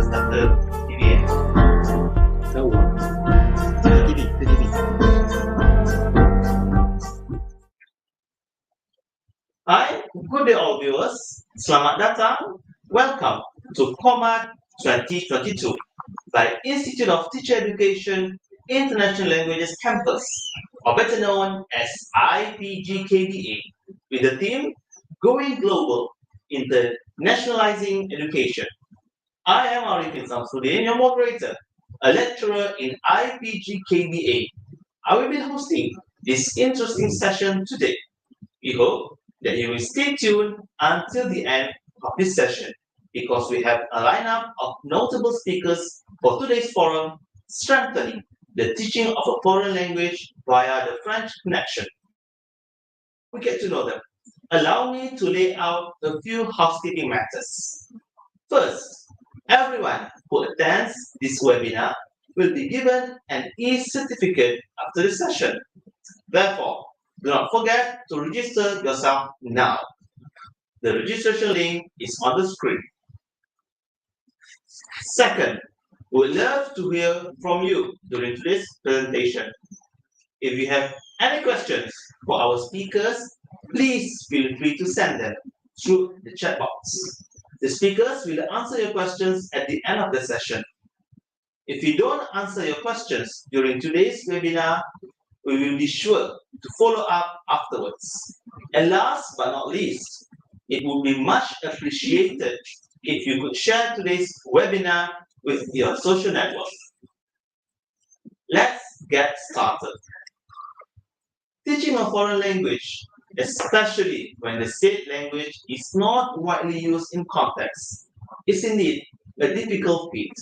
kata TV eh? Tahu TV. Hi, good day all viewers. Selamat datang. Welcome to COMAT 2022 by Institute of Teacher Education International Languages Campus, or better known as IPGKBA, with the theme Going Global, Internationalizing Education. I am Arifin Samsudin, your moderator, a lecturer in IPGKBA. I will be hosting this interesting session today. We hope that you will stay tuned until the end of this session because we have a lineup of notable speakers for today's forum, strengthening the teaching of a foreign language via the French connection. We get to know them. Allow me to lay out a few housekeeping matters. First, everyone who attends this webinar will be given an e-certificate after the session. Therefore, do not forget to register yourself now. The registration link is on the screen. Second, we would love to hear from you during today's presentation. If you have any questions for our speakers, please feel free to send them through the chat box. The speakers will answer your questions at the end of the session. If you don't answer your questions during today's webinar, we will be sure to follow up afterwards. And last but not least, it would be much appreciated if you could share today's webinar with your social network. Let's get started. Teaching a foreign language, especially when the state language is not widely used in context, is indeed a difficult feat.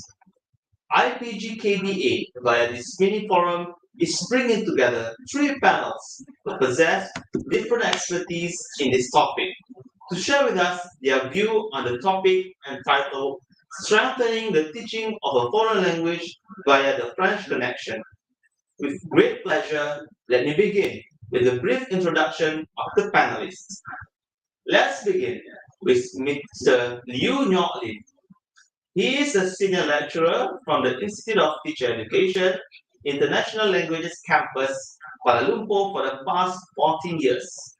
IPGKBA, via this mini forum, is bringing together 3 panels who possess different expertise in this topic to share with us their view on the topic entitled Strengthening the Teaching of a Foreign Language via the French Connection. With great pleasure, let me begin with a brief introduction of the panelists. Let's begin with Mr. Liu Nyok Lin. He is a senior lecturer from the Institute of Teacher Education International Languages Campus, Kuala Lumpur for the past 14 years.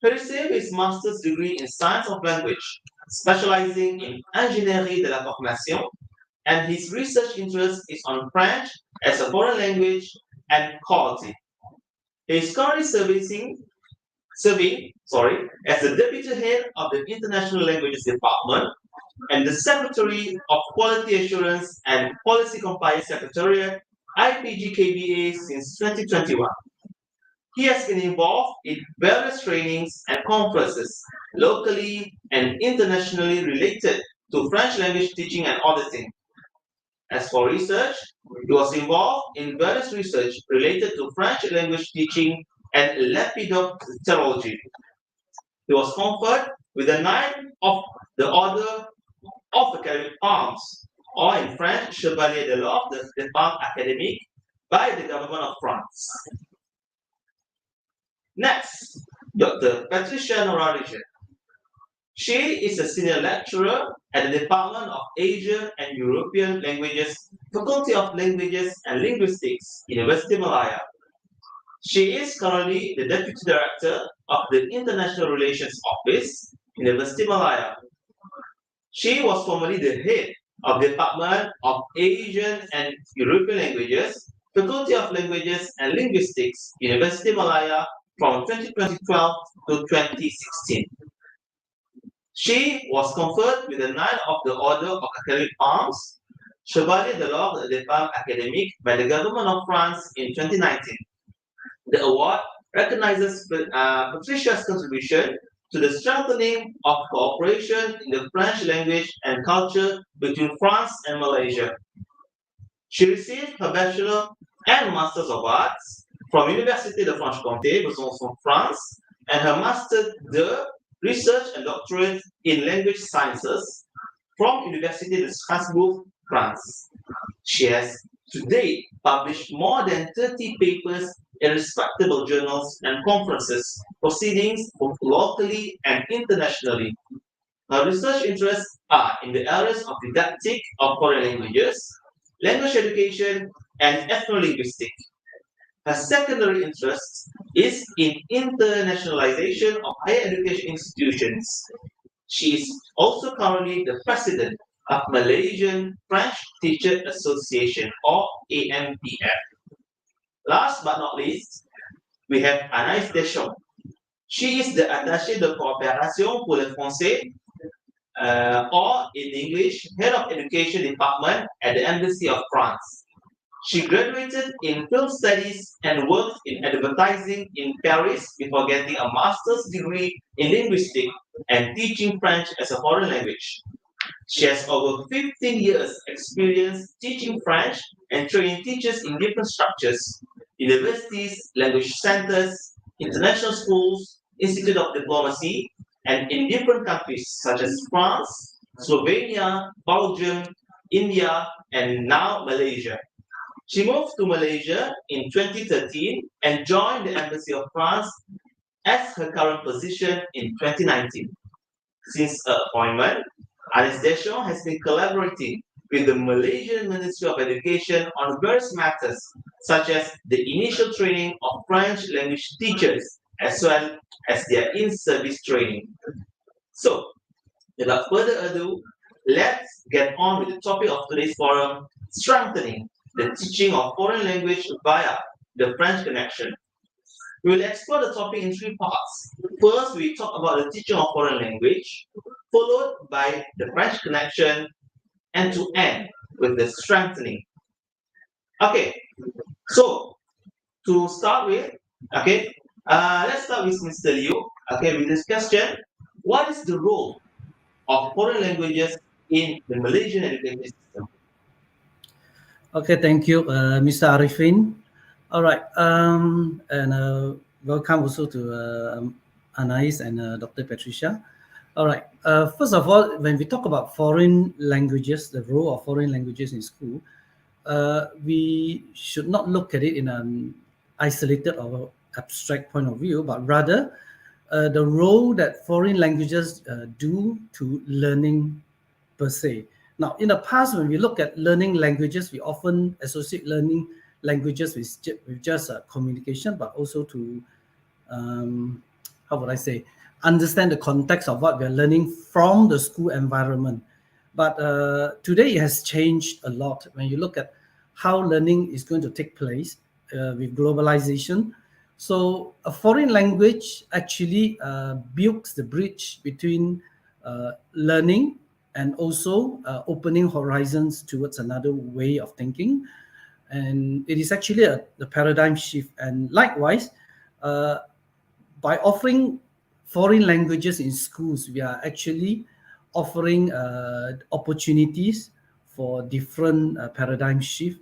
He received his master's degree in Science of Language, specializing in Ingénierie de l'information, and his research interest is on French as a foreign language and quality. He is currently serving as the Deputy Head of the International Languages Department and the Secretary of Quality Assurance and Policy Compliance Secretariat, IPGKBA, since 2021. He has been involved in various trainings and conferences, locally and internationally related to French language teaching and auditing. As for research, he was involved in various research related to French language teaching and lepidopterology. He was conferred with the Knight of the Order of the Carib Arms, or in French, Chevalier de l'Ordre des Palmes Académiques, by the government of France. Next, Dr. Patricia Norarijan. She is a senior lecturer at the Department of Asian and European Languages, Faculty of Languages and Linguistics, University of Malaya. She is currently the Deputy Director of the International Relations Office, University of Malaya. She was formerly the head of the Department of Asian and European Languages, Faculty of Languages and Linguistics, University of Malaya from 2012 to 2016. She was conferred with the Knight of the Order of the Carib Arms, Chevalier de l'Ordre des Palmes Académiques by the government of France in 2019. The award recognizes Patricia's contribution to the strengthening of cooperation in the French language and culture between France and Malaysia. She received her Bachelor and Masters of Arts from Université de Franche-Comté, Besançon, France, and her Master de Research and Doctorate in Language Sciences from Université de Strasbourg, France. She has to date published more than 30 papers in respectable journals and conferences, proceedings both locally and internationally. Her research interests are in the areas of didactic of foreign languages, language education, and ethnolinguistics. Her secondary interest is in internationalization of higher education institutions. She is also currently the president of Malaysian French Teacher Association or AMPF. Last but not least, we have Anaïs Deschamps. She is the attaché de coopération pour le français, or in English, head of education department at the Embassy of France. She graduated in film studies and worked in advertising in Paris before getting a master's degree in linguistics and teaching French as a foreign language. She has over 15 years experience teaching French and training teachers in different structures, universities, language centers, international schools, Institute of Diplomacy, and in different countries such as France, Slovenia, Belgium, India, and now Malaysia. She moved to Malaysia in 2013 and joined the Embassy of France as her current position in 2019. Since her appointment, Alice Deschamps has been collaborating with the Malaysian Ministry of Education on various matters, such as the initial training of French language teachers, as well as their in-service training. So, without further ado, let's get on with the topic of today's forum, strengthening the teaching of foreign language via the French connection. We will explore the topic in three parts. First, we talk about the teaching of foreign language, followed by the French connection, and to end with the strengthening. Okay, so to start with, okay, let's start with Mr. Liu. Okay, with this question, what is the role of foreign languages in the Malaysian education system? Okay, thank you, Mr. Arifin. All right, and welcome also to Anais and Dr. Patricia. All right, first of all, when we talk about foreign languages, the role of foreign languages in school, we should not look at it in an isolated or abstract point of view, but rather the role that foreign languages do to learning per se. Now, in the past, when we look at learning languages, we often associate learning languages with just communication, but also to, how would I say, understand the context of what we're learning from the school environment. But today it has changed a lot. When you look at how learning is going to take place with globalization, so a foreign language actually builds the bridge between learning and also opening horizons towards another way of thinking. And it is actually the paradigm shift. And likewise, by offering foreign languages in schools, we are actually offering opportunities for different paradigm shift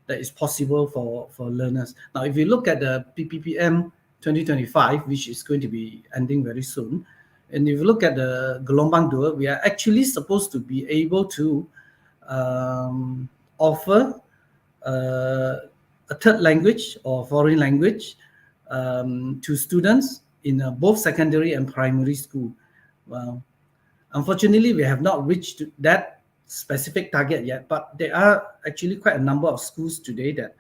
that is possible for learners. Now, if you look at the PPPM 2025, which is going to be ending very soon, and if you look at the Gelombang Dua, we are actually supposed to be able to offer a third language or foreign language to students in both secondary and primary school. Well, unfortunately, we have not reached that specific target yet, but there are actually quite a number of schools today that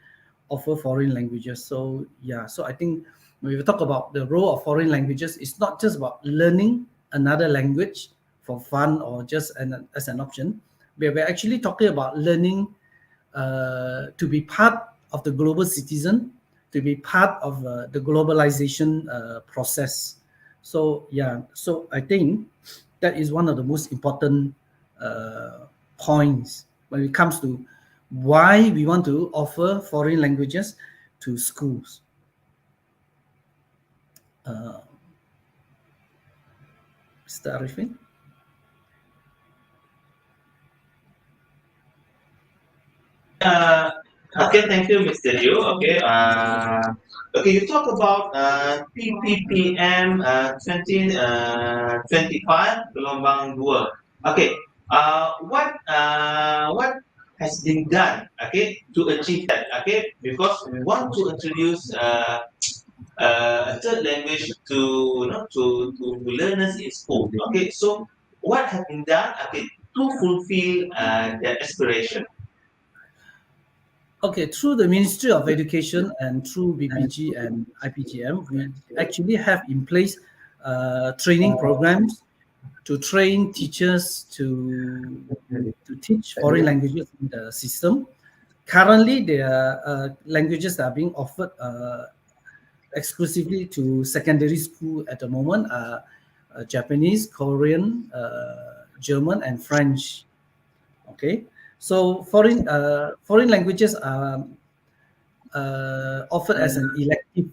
offer foreign languages. So yeah, so I think when we talk about the role of foreign languages, it's not just about learning another language for fun or just as an option. We're actually talking about learning to be part of the global citizen, to be part of the globalization process. So yeah, so I think that is one of the most important points when it comes to why we want to offer foreign languages to schools. Mr. Arifin? Okay, thank you, Mr. Liu. Okay, okay, you talk about PPPM 2025 Gelombang Dua. Okay, what has been done? Okay, to achieve that. Okay, because we want to introduce a third language to to learners in school. Okay, so what have been done to fulfill their aspiration? Okay, through the Ministry of Education and through BPG and IPGM, we actually have in place training programs to train teachers to teach foreign languages in the system. Currently, there are languages that are being offered exclusively to secondary school at the moment are Japanese, Korean, German, and French. Okay, so foreign languages are offered as an elective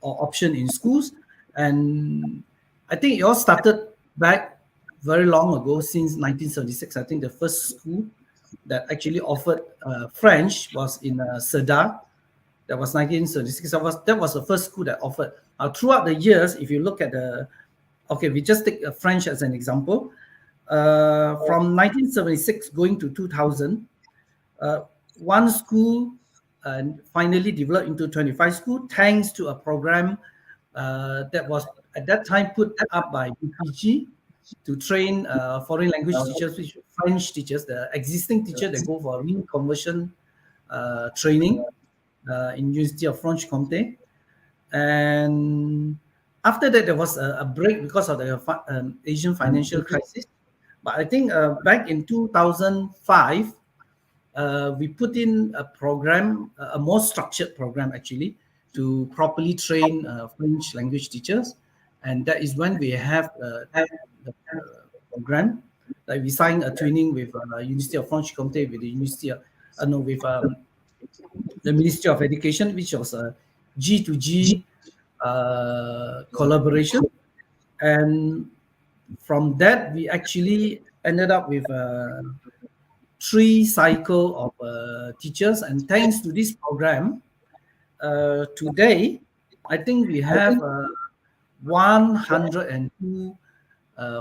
or option in schools, and I think it all started back very long ago, since 1976. I think the first school that actually offered French was in Sedar. That was 1976. That was the first school that offered. Throughout the years, if you look at we just take French as an example. From 1976 going to 2000, one school finally developed into 25 schools, thanks to a program that was at that time put up by BPG to train foreign language teachers, which French teachers, the existing teachers that go for reconversion training in University of Franche-Comté. And after that, there was a break because of the Asian financial crisis. But I think back in 2005, we put in a program, a more structured program actually, to properly train French language teachers. And that is when we have the program. Like we signed a training with University of Franche-Comté, with the University of, with the Ministry of Education, which was a G2G collaboration. And from that, we actually ended up with 3 cycle of teachers. And thanks to this program, today, I think we have 102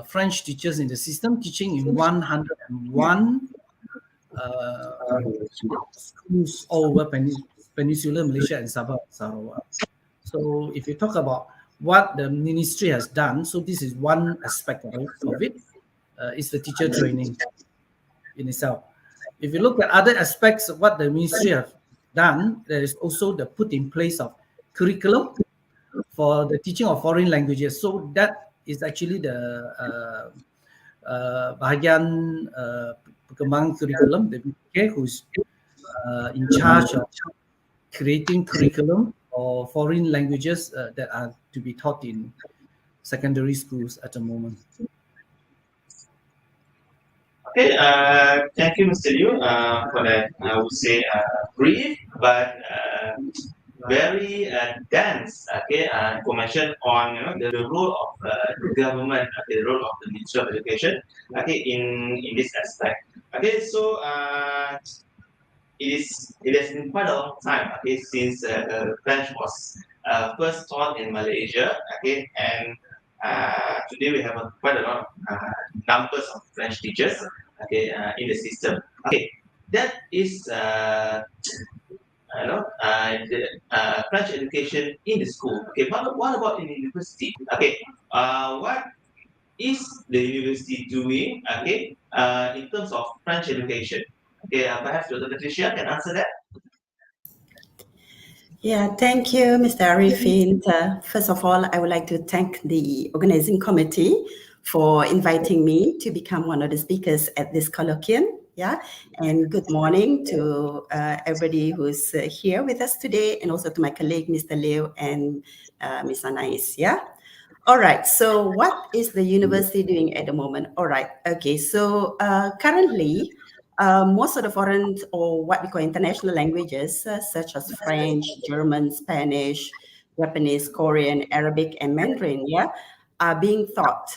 French teachers in the system, teaching in 101 schools all over Peninsular Malaysia and Sabah and Sarawak. So if you talk about what the ministry has done, so this is one aspect of it, is the teacher training in itself. If you look at other aspects of what the ministry have done, there is also the put in place of curriculum for the teaching of foreign languages. So that is actually the bahagian perkembangan curriculum, the BPK, who's in charge of creating curriculum for foreign languages that are to be taught in secondary schools at the moment. Okay, thank you, Mr. Liu, for that, I would say, brief but very dense, information on the role of the government, the role of the Ministry of Education, in this aspect. Okay, so it has been quite a long time, since French was first taught in Malaysia, and today we have quite a lot of numbers of French teachers, in the system. Okay, that is the French education in the school. Okay, but what about in the university? Okay, what is the university doing? In terms of French education. Okay, perhaps Dr. Patricia can answer that. Yeah, thank you, Mr. Arifin. First of all, I would like to thank the organizing committee for inviting me to become one of the speakers at this colloquium. Yeah, and good morning to everybody who's here with us today, and also to my colleague, Mr. Liu and Ms. Anais. Yeah. All right. So, what is the university doing at the moment? All right. Okay. So, currently, most of the foreign, or what we call international languages, such as French, German, Spanish, Japanese, Korean, Arabic, and Mandarin, are being taught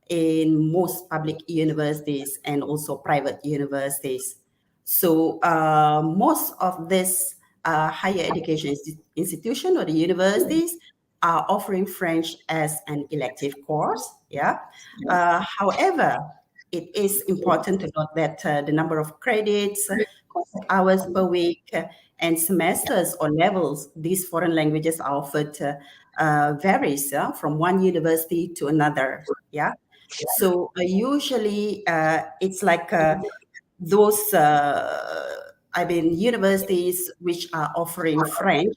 in most public universities and also private universities. So most of this higher education institution or the universities are offering French as an elective course. Yeah. However, it is important to note that the number of credits, hours per week, and semesters or levels these foreign languages are offered varies from one university to another. Yeah. So usually it's like those universities which are offering French,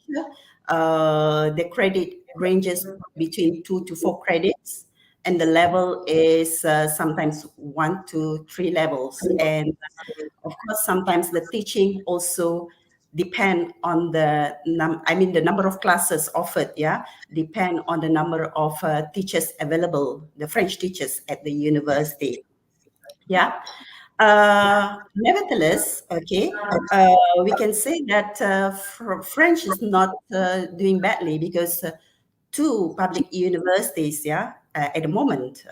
the credit ranges between 2 to 4 credits, and the level is sometimes 1 to 3 levels. And of course, sometimes the teaching also depend on the the number of classes offered. Yeah, depend on the number of teachers available, the French teachers at the university. Yeah. Nevertheless, okay, we can say that French is not doing badly, because two public universities, yeah, at the moment,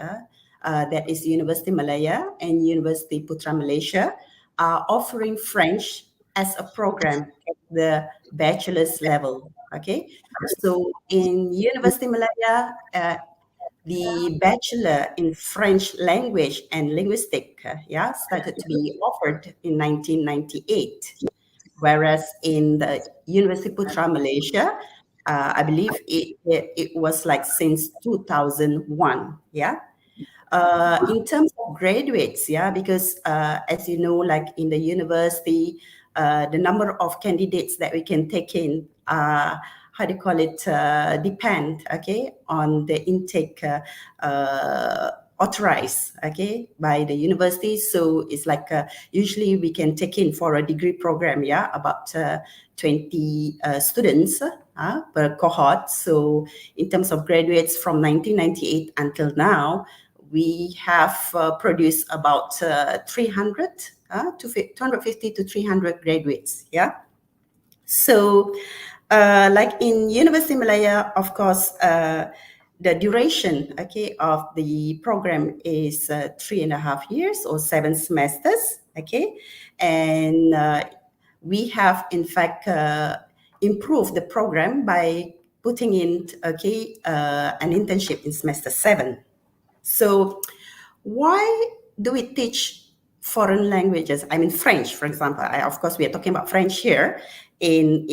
that is University Malaya and University Putra Malaysia, are offering French as a program at the bachelor's level. Okay, so in University Malaya, the bachelor in French language and linguistic, started to be offered in 1998, whereas in the University Putra Malaysia, I believe it was like since 2001. Yeah. In terms of graduates, yeah, because as you know, like in the university, the number of candidates that we can take in, how do you call it, depend, okay, on the intake authorized, okay, by the university. So it's like usually we can take in for a degree program, yeah, about 20 students per cohort. So in terms of graduates from 1998 until now, we have produced about 300 to 250 to 300 graduates. Yeah. So, like in University Malaya, of course, the duration, okay, of the program is 3.5 years or 7 semesters. Okay, and we have in fact improved the program by putting in an internship in semester 7. So why do we teach foreign languages? I mean, French, for example. Of course, we are talking about French here in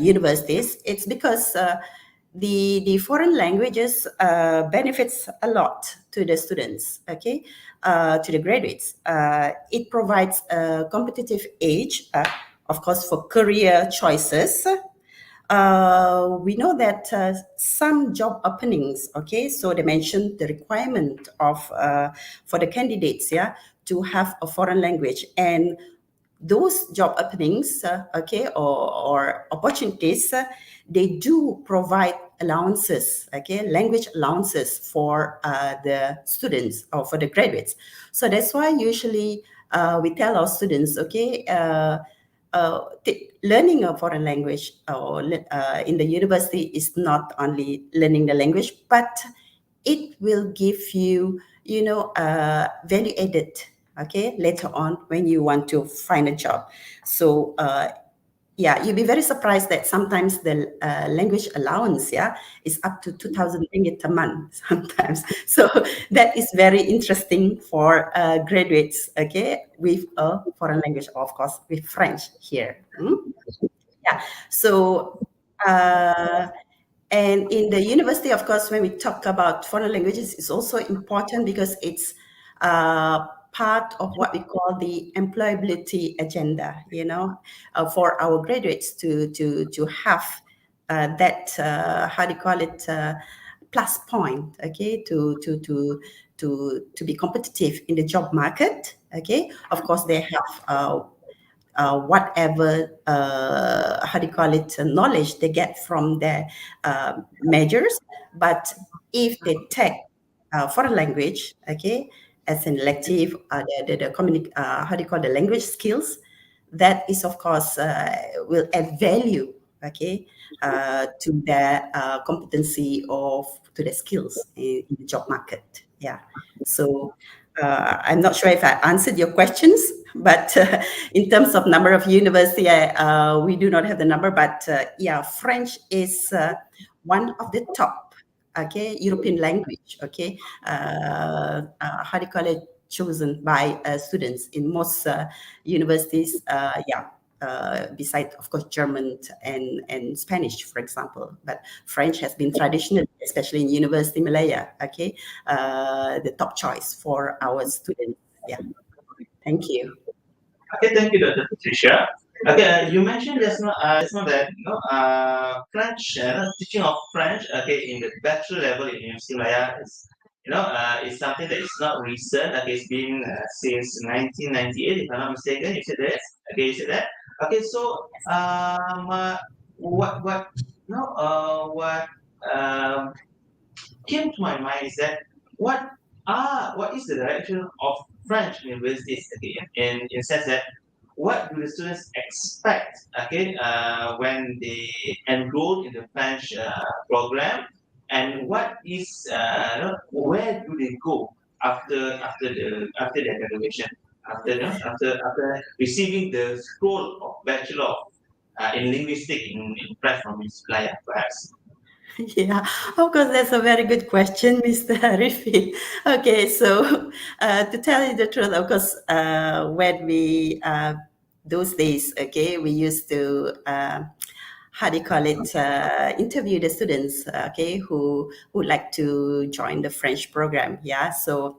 universities. It's because the foreign languages benefits a lot to the students, okay, to the graduates. It provides a competitive edge, of course, for career choices. We know that some job openings, okay, so they mentioned the requirement of for the candidates, yeah, to have a foreign language, and those job openings, okay, or opportunities, they do provide allowances, okay, language allowances for the students or for the graduates. So that's why usually we tell our students, okay, learning a foreign language or in the university is not only learning the language, but it will give you, value added, okay, later on when you want to find a job. So yeah, you'll be very surprised that sometimes the language allowance, yeah, is up to 2,000 ringgit a month sometimes. So that is very interesting for graduates, okay, with a foreign language, of course, with French here. Yeah. So and in the university, of course, when we talk about foreign languages, it's also important because it's part of what we call the employability agenda, for our graduates to have that, how do you call it, plus point, okay, to be competitive in the job market, okay. Of course, they have whatever, how do you call it, knowledge they get from their majors. But if they take foreign language, okay, as an elective, how do you call the language skills, that is, of course, will add value, okay, to their competency of to their skills in the job market. Yeah. So I'm not sure if I answered your questions, but in terms of number of university, we do not have the number, but yeah, French is one of the top, okay, European language, okay, how do you call it, chosen by students in most universities. Yeah. besides, of course, German and Spanish, for example. But French has been traditionally, especially in University Malaya, okay, the top choice for our students. Yeah. Thank you. Okay, thank you, Dr. Patricia. Okay, you mentioned just now that French, teaching of French, okay, in the bachelor level in University Malaya is is something that is not recent. Okay, it's been since 1998, if I'm not mistaken. You said that. Okay, you said that. Okay, so what what came to my mind is that what is the direction of French universities again in sense that what do the students expect when they enroll in the French program, and what is where do they go after their graduation, after receiving the scroll of bachelor in linguistics in French from Ms. Playa, perhaps. Yeah, of course, that's a very good question, Mr. Rifi. Okay, so to tell you the truth, of course, when we those days, okay, we used to how do you call it? Interview the students, okay, who would like to join the French program. Yeah, so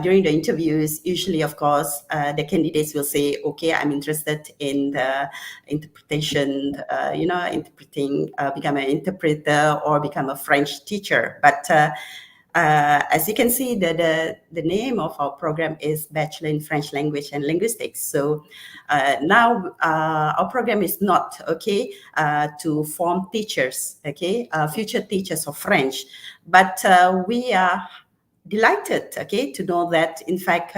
during the interviews, usually, of course, the candidates will say, okay, I'm interested in the interpretation, interpreting, become an interpreter or become a French teacher. But as you can see, the name of our program is Bachelor in French Language and Linguistics. So now our program is not, okay, to form teachers, okay, future teachers of French, but we are delighted, okay, to know that in fact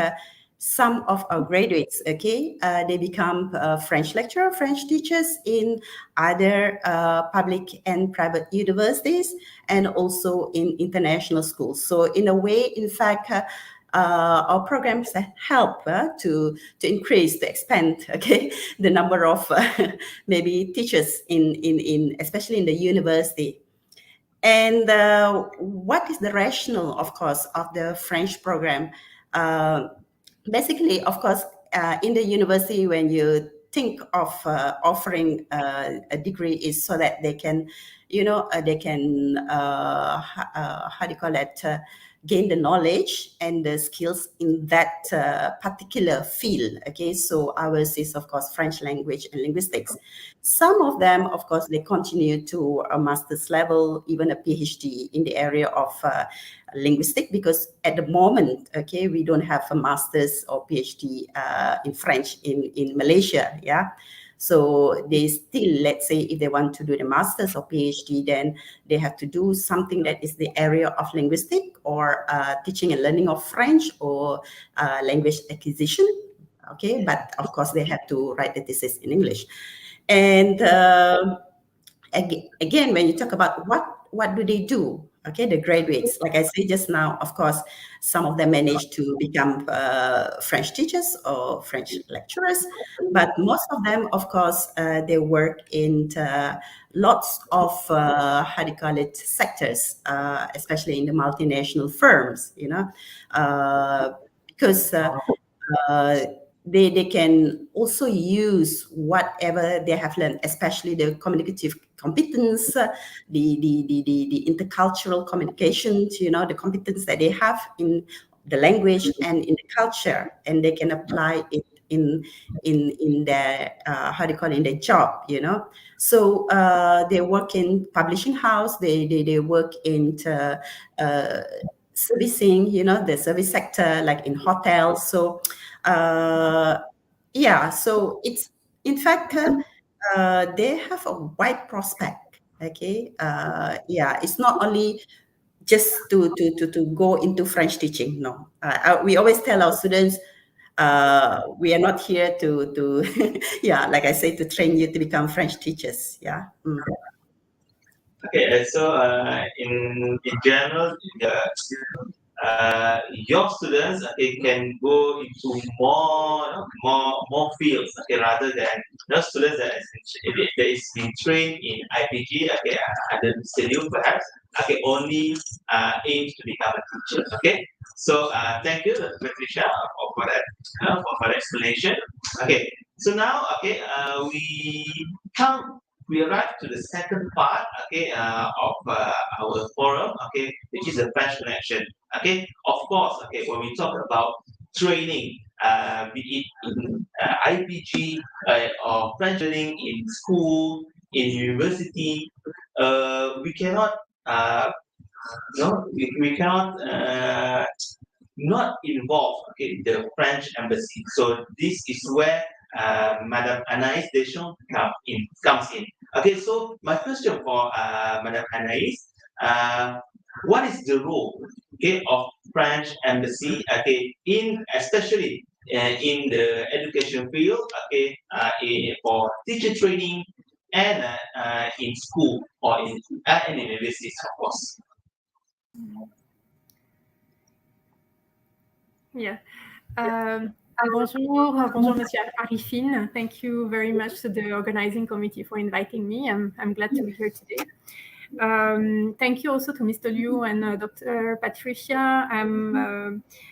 some of our graduates, okay, they become French lecturer, French teachers in other public and private universities and also in international schools. So in a way, in fact, our programs help to increase, to expand, okay, the number of maybe teachers in especially in the university. And what is the rationale, of course, of the French program? Basically, of course, in the university, when you think of offering a degree, is so that they can, how do you call it? Gain the knowledge and the skills in that particular field. Okay, so ours is, of course, French language and linguistics. Some of them, of course, they continue to a master's level, even a PhD in the area of linguistic, because at the moment, okay, we don't have a master's or PhD in French in Malaysia. Yeah. So they still, let's say, if they want to do the master's or PhD, then they have to do something that is the area of linguistic or teaching and learning of French or language acquisition. Okay, but of course they have to write the thesis in English. And again, when you talk about what do they do? Okay, the graduates, like I said just now, of course, some of them manage to become French teachers or French lecturers, but most of them, of course, they work in lots of, how do you call it, sectors, especially in the multinational firms, because they can also use whatever they have learned, especially the communicative competence, the intercultural communications, the competence that they have in the language and in the culture, and they can apply it in their how do you call it, in their job, So they work in publishing house, they work in servicing, the service sector, like in hotels. So yeah, so it's in fact they have a wide prospect. Okay, yeah, it's not only just to go into French teaching. No, we always tell our students we are not here to yeah, like I say, to train you to become French teachers. Yeah. Okay, so in general, your students can go into more fields rather than students that is being trained in IPG under Mr. Liu perhaps only aims to become a teacher. Okay, so thank you, Patricia, for that for the explanation. Okay, So now, okay, we arrive to the second part, okay, of our forum, okay, which is the French connection. Okay, of course, okay, when we talk about training, be it in IPG or French learning in school, in university, we cannot, we cannot not involve, okay, the French embassy. So this is where Madame Anaïs Deschamps comes in. Okay, so my question for Madame Anaïs, what is the role, okay, of French embassy, okay, in especially in the education field, okay, for teacher training and in school or in universities, of course. Yeah. Bonjour, Monsieur Arifin. Thank you very much to the organizing committee for inviting me. I'm glad to be here today. Thank you also to Mr. Liu and Dr. Patricia.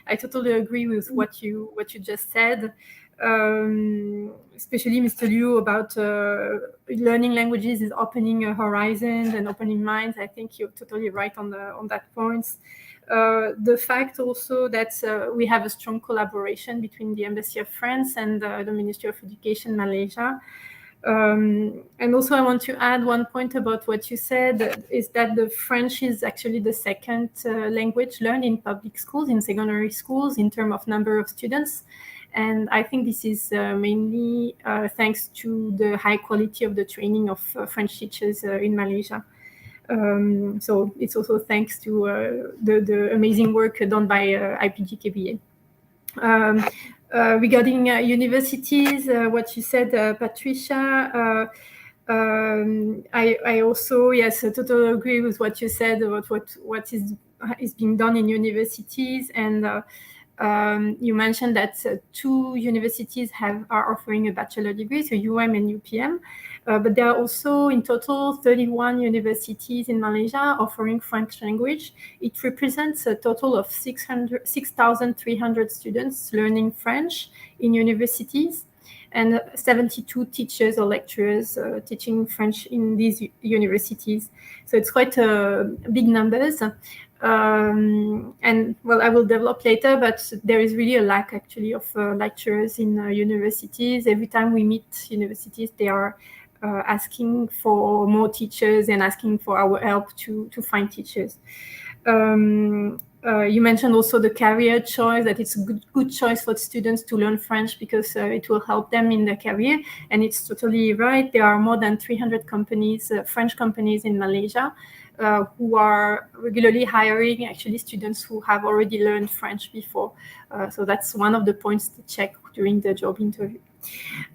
I totally agree with what you just said, especially Mr. Liu about learning languages is opening horizons and opening minds. I think you're totally right on that point. The fact also that we have a strong collaboration between the Embassy of France and the Ministry of Education Malaysia. And also I want to add one point about what you said, is that the French is actually the second language learned in public schools, in secondary schools, in terms of number of students. And I think this is mainly thanks to the high quality of the training of French teachers in Malaysia. So it's also thanks to the amazing work done by IPG KBA. Regarding universities, what you said, Patricia, I also, yes, I totally agree with what you said about what is being done in universities. And you mentioned that 2 universities are offering a bachelor degree, so UM and UPM. But there are also in total 31 universities in Malaysia offering French language. It represents a total of 6,300 students learning French in universities, and 72 teachers or lecturers teaching French in these universities. So it's quite big numbers. And well, I will develop later, but there is really a lack actually of lecturers in universities. Every time we meet universities, they are asking for more teachers and asking for our help to find teachers. You mentioned also the career choice, that it's a good choice for students to learn French because it will help them in their career. And it's totally right. There are more than 300 companies, French companies in Malaysia, who are regularly hiring actually students who have already learned French before. So that's one of the points to check during the job interview.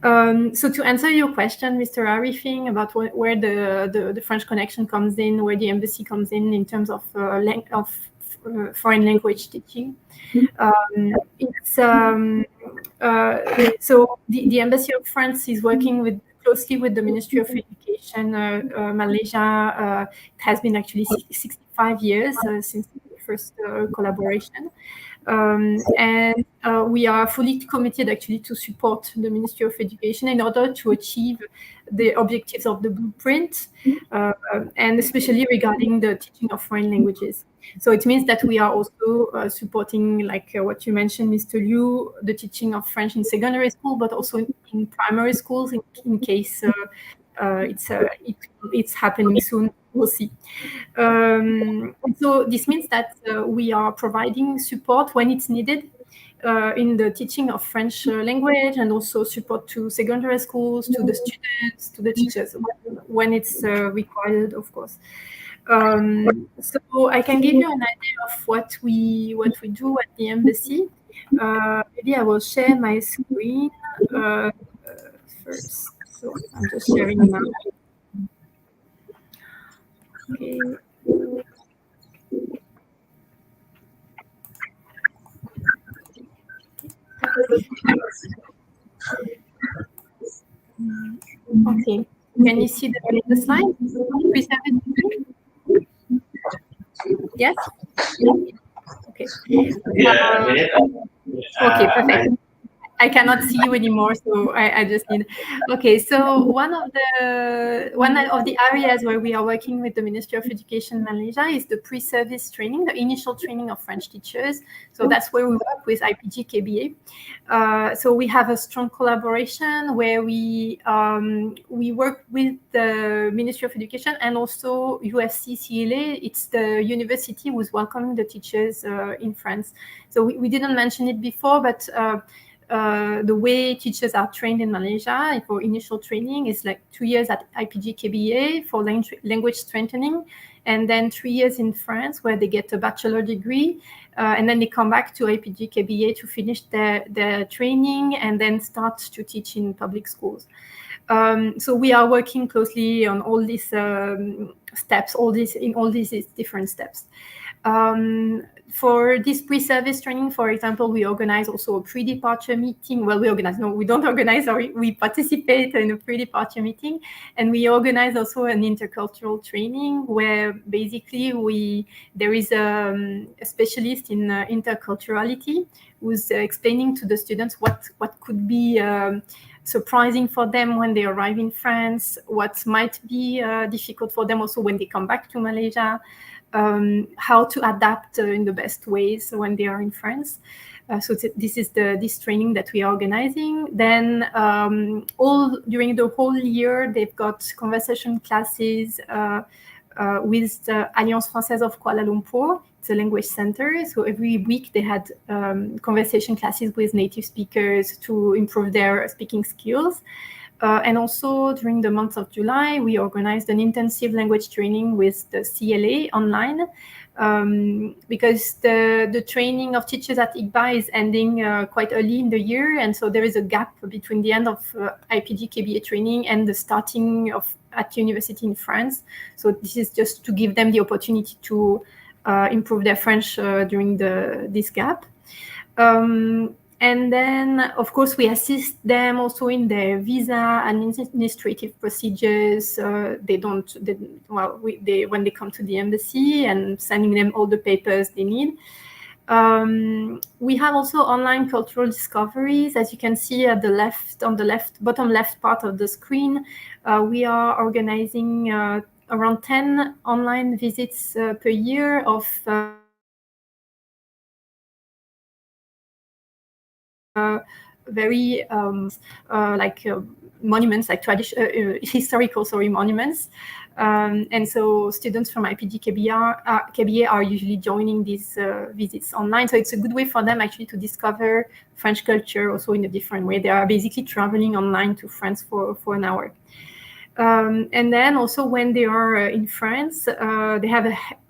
So to answer your question, Mr. Arifin, about where the French connection comes in, where the embassy comes in terms of foreign language teaching. So the Embassy of France is working closely with the Ministry of Education Malaysia. It has been actually 65 years since the first collaboration. And we are fully committed actually to support the Ministry of Education in order to achieve the objectives of the blueprint, and especially regarding the teaching of foreign languages. So it means that we are also supporting, like what you mentioned, Mr. Liu, the teaching of French in secondary school, but also in primary schools in case it's happening soon. We'll see. So this means that we are providing support when it's needed in the teaching of French language, and also support to secondary schools, to the students, to the teachers when it's required, of course. So I can give you an idea of what we do at the embassy. Maybe I will share my screen first. So I'm just sharing now. Okay. Okay. Can you see the slide? Please have it. Yes? Okay. Okay, perfect. I cannot see you anymore, so I just need. Okay, so one of the areas where we are working with the Ministry of Education Malaysia is the pre-service training, the initial training of French teachers. So that's where we work with IPG KBA. So we have a strong collaboration where we work with the Ministry of Education and also UFC CLA. It's the university who's welcoming the teachers in France. So we didn't mention it before, but the way teachers are trained in Malaysia for initial training is like 2 years at IPG KBA for language strengthening, and then 3 years in France where they get a bachelor degree, and then they come back to IPG KBA to finish their training and then start to teach in public schools. So we are working closely on all these steps, all these different steps. For this pre-service training, for example, we organize also a pre-departure meeting. Well, we don't organize, we participate in a pre-departure meeting. And we organize also an intercultural training where basically there is a specialist in interculturality who's explaining to the students what could be surprising for them when they arrive in France, what might be difficult for them also when they come back to Malaysia, how to adapt in the best ways when they are in France. So this is this training that we are organizing. Then during the whole year, they've got conversation classes with the Alliance Française of Kuala Lumpur. It's a language center. So every week they had conversation classes with native speakers to improve their speaking skills. And also during the month of July, we organized an intensive language training with the CLA online, because the training of teachers at IGBA is ending quite early in the year. And so there is a gap between the end of IPG KBA training and the starting at university in France. So this is just to give them the opportunity to improve their French during this gap. And then, of course, we assist them also in their visa and administrative procedures. When they come to the embassy and sending them all the papers they need. We have also online cultural discoveries. As you can see at the bottom left part of the screen, we are organizing around 10 online visits per year of very monuments, like historical monuments. And so students from IPG KBA are usually joining these visits online. So it's a good way for them actually to discover French culture also in a different way. They are basically traveling online to France for an hour. And then also when they are in France,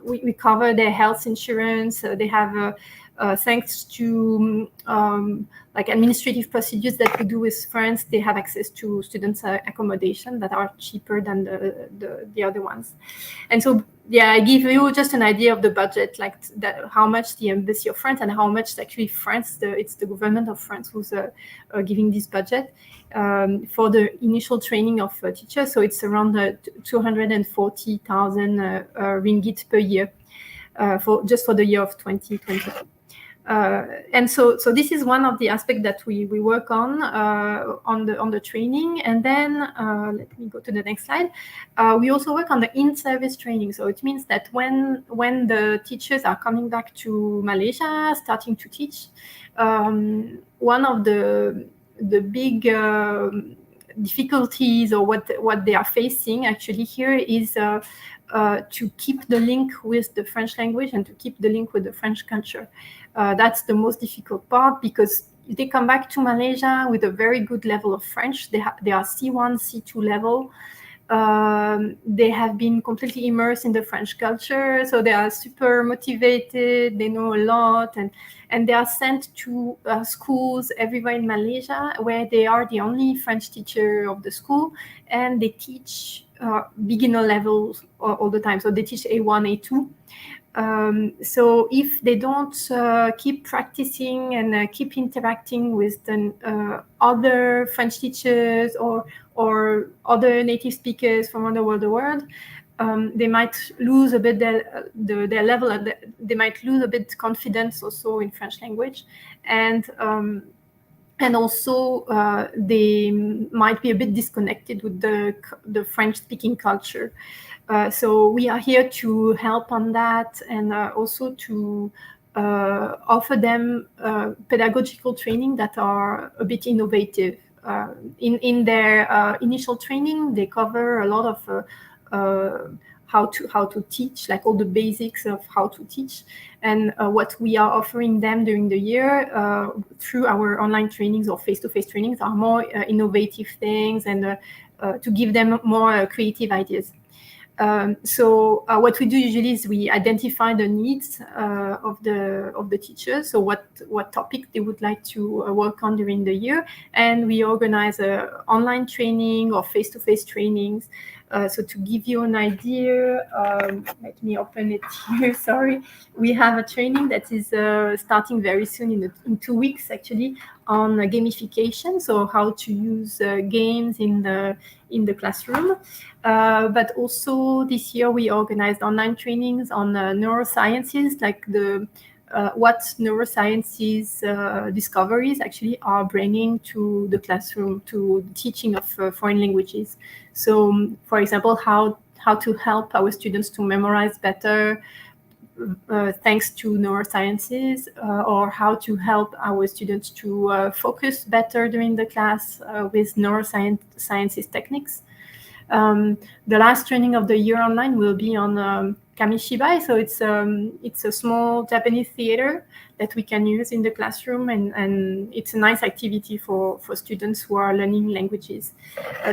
we cover their health insurance. They have thanks to administrative procedures that we do with France, they have access to students' accommodation that are cheaper than the other ones. And so, yeah, I give you just an idea of the budget, how much the Embassy of France and how much actually France, it's the government of France who's giving this budget for the initial training of teachers. So it's around 240,000 ringgit per year for the year of 2022. And so this is one of the aspects that we work on the training. And then let me go to the next slide. We also work on the in-service training. So it means that when the teachers are coming back to Malaysia, starting to teach, one of the big difficulties or what they are facing actually here is to keep the link with the French language and to keep the link with the French culture. That's the most difficult part, because they come back to Malaysia with a very good level of French. They are C1, C2 level. They have been completely immersed in the French culture, so they are super motivated. They know a lot, and they are sent to schools everywhere in Malaysia where they are the only French teacher of the school, and they teach beginner levels all the time. So they teach A1, A2. So if they don't keep practicing and keep interacting with the other French teachers or other native speakers from all over the world, they might lose a bit their level. They might lose a bit confidence also in French language, and and also they might be a bit disconnected with the French-speaking culture. So we are here to help on that, and also to offer them pedagogical training that are a bit innovative. In their initial training, they cover a lot of how to teach, like all the basics of how to teach, and what we are offering them during the year through our online trainings or face-to-face trainings are more innovative things, and to give them more creative ideas. So what we do usually is we identify the needs of the teachers, so what topic they would like to work on during the year, and we organize online training or face-to-face trainings. So to give you an idea, let me open it here. Sorry, we have a training that is starting very soon in 2 weeks actually, on gamification, so how to use games in the classroom. But also this year we organized online trainings on neurosciences, like what neurosciences discoveries actually are bringing to the classroom, to the teaching of foreign languages. So, for example, how to help our students to memorize better thanks to neurosciences, or how to help our students to focus better during the class with neurosciences techniques. The last training of the year online will be on Kamishibai. So it's a small Japanese theater that we can use in the classroom, and it's a nice activity for students who are learning languages.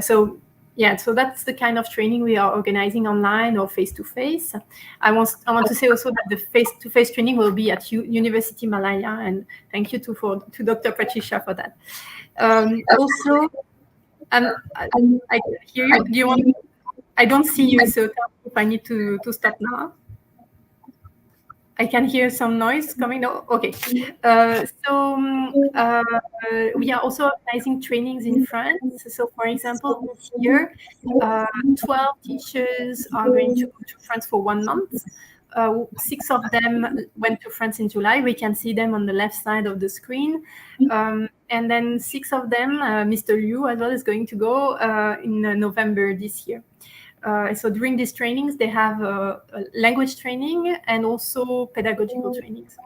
So that's the kind of training we are organizing online or face-to-face. I want to say also that the face-to-face training will be at University Malaya, and thank you to Dr. Patricia for that. Also, I can hear you. Do you want? I don't see you, so tell me if I need to stop now. I can hear some noise coming. No, okay. We are also organizing trainings in France. So, for example, this year, 12 teachers are going to go to France for 1 month. 6 of them went to France in July. We can see them on the left side of the screen. And then 6 of them, Mr. Liu as well, is going to go in November this year. So during these trainings, they have language training and also pedagogical trainings.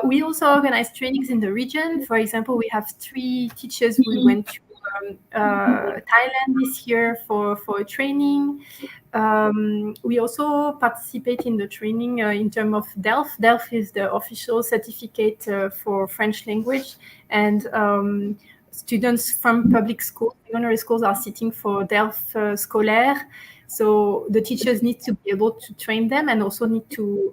We also organize trainings in the region. For example, we have 3 teachers who went to Thailand this year for a training. We also participate in the training in terms of DELF. DELF is the official certificate for French language, and students from public schools, secondary schools, are sitting for DELF scolaire. So the teachers need to be able to train them, and also need to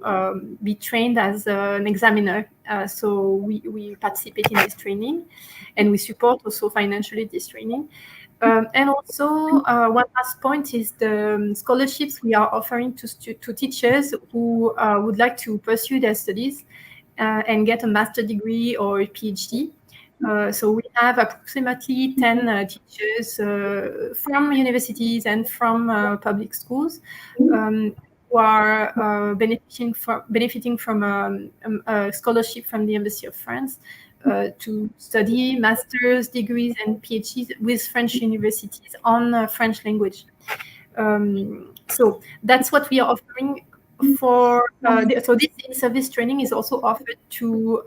be trained as an examiner. So we participate in this training, and we support also financially this training. And also, one last point is the scholarships we are offering to teachers who would like to pursue their studies and get a master's degree or a PhD. So we have approximately 10 teachers from universities and from public schools who are benefiting from a scholarship from the Embassy of France to study master's degrees and PhDs with French universities on French language. So that's what we are offering. So this in-service training is also offered to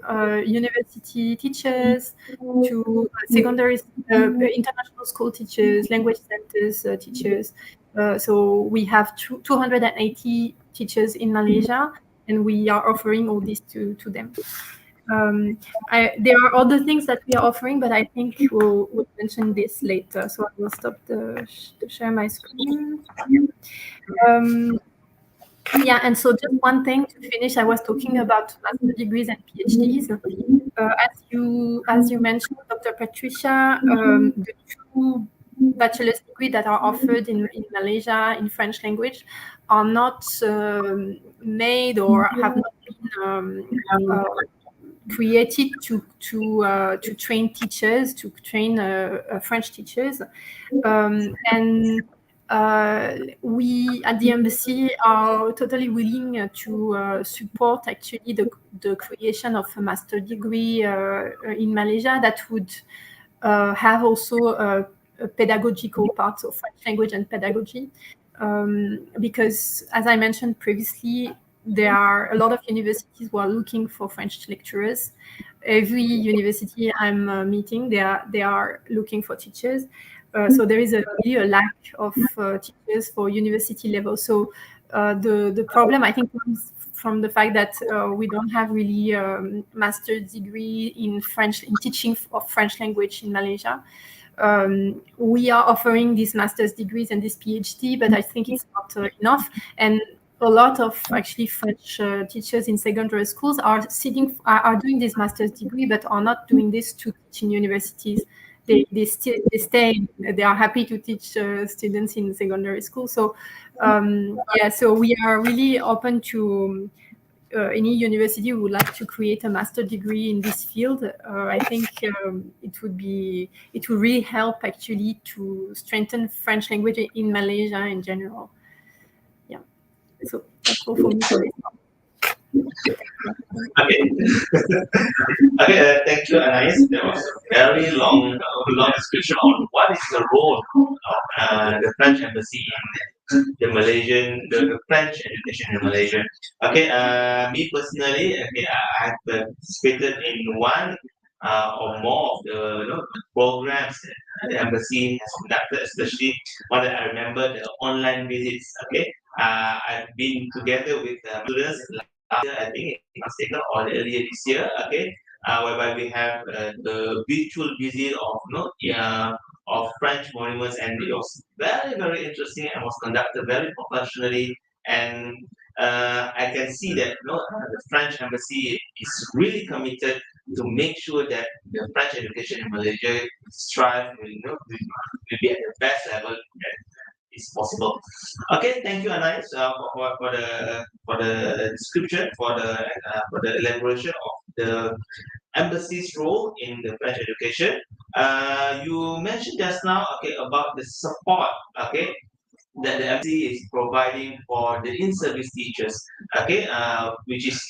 university teachers, to secondary, international school teachers, language centers teachers. So we have 280 teachers in Malaysia, and we are offering all this to them. There are other things that we are offering, but I think we'll mention this later. So I will stop to share my screen. And so just one thing to finish, I was talking about master's degrees and PhDs. As you mentioned, Dr. Patricia, the 2 bachelor's degrees that are offered in Malaysia in French language are not made or have not been created to train teachers, to train French teachers, and we at the embassy are totally willing to support actually the creation of a master degree in Malaysia that would have also a pedagogical part, so French language and pedagogy, because as I mentioned previously, there are a lot of universities who are looking for French lecturers. Every university I'm meeting, they are looking for teachers. So there is really a lack of teachers for university level. So the problem, I think, comes from the fact that we don't have really master's degree in French, in teaching of French language in Malaysia. We are offering these master's degrees and this PhD, but I think it's not enough. And a lot of actually French teachers in secondary schools are doing this master's degree, but are not doing this to teach in universities. They are happy to teach students in secondary school. So so we are really open to any university who would like to create a master degree in this field. I think it would really help actually to strengthen French language in Malaysia in general. Yeah, so that's all for me for this. Okay. Okay, thank you, Anais. That was a very long description on what is the role of the French embassy in the French education in Malaysia. Okay, me personally, okay, I have participated in one or more of the programs that the embassy has conducted, especially one that I remember, the online visits. Okay, I've been together with students last year, I think, if I'm mistaken, or earlier this year. Okay, whereby we have the virtual visit of French monuments, and it was very interesting and was conducted very professionally. And I can see that the French embassy is really committed to make sure that the French education in Malaysia strive will be at the best level that is possible. Okay, thank you, Anais, for the description, for the elaboration of the embassy's role in the French education. You mentioned just now, okay, about the support, okay, that the embassy is providing for the in-service teachers, okay, which is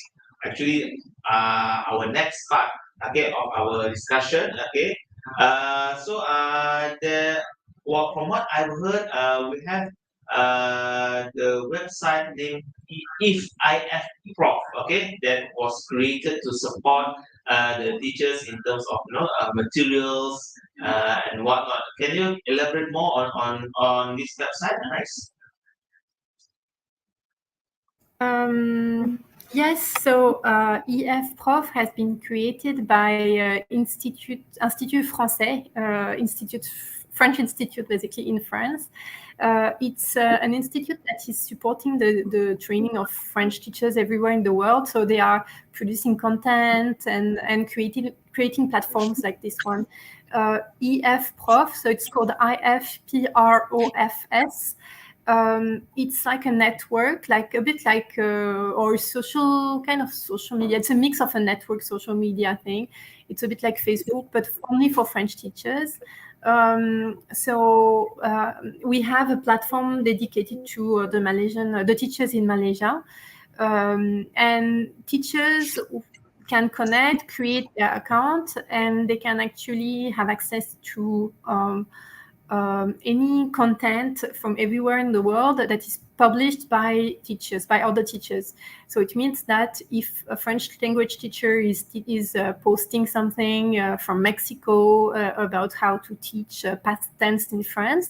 actually our next part, okay, of our discussion, okay. From what I've heard, we have the website named IF okay, that was created to support the teachers in terms of materials and whatnot. Can you elaborate more on this website, Nice? Yes, so EF Prof has been created by Institut Français, French Institute, basically in France. It's an institute that is supporting the training of French teachers everywhere in the world. So they are producing content and creating platforms like this one. EF Prof, so it's called IFPROFS. It's like a network, like a bit like or social media. It's a mix of a network social media thing. It's a bit like Facebook, but only for French teachers. We have a platform dedicated to the teachers in Malaysia, and teachers can connect, create their account, and they can actually have access to any content from everywhere in the world that is published by other teachers. So it means that if a French language teacher is posting something from Mexico about how to teach past tense in French,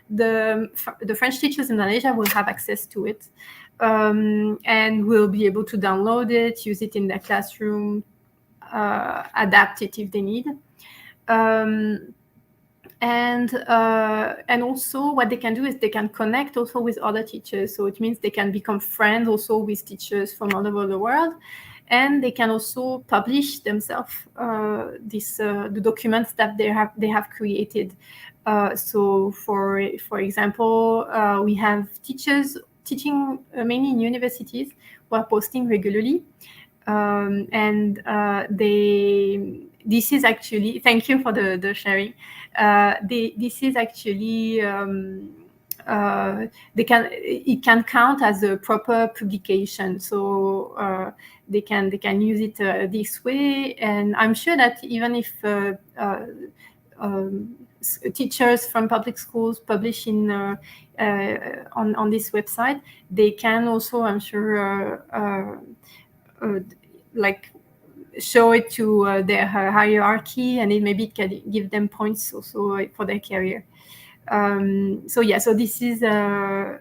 the French teachers in Malaysia will have access to it and will be able to download it, use it in their classroom, adapt it if they need. And also what they can do is they can connect also with other teachers. So it means they can become friends also with teachers from all over the world. And they can also publish themselves the documents that they have created. So for example, we have teachers teaching mainly in universities who are posting regularly. And this is actually, thank you for the sharing. This is actually it can count as a proper publication, so they can use it this way. And I'm sure that even if teachers from public schools publish in on this website, they can also, I'm sure, like show it to their hierarchy, and maybe it can give them points also for their career. So yeah, so this is the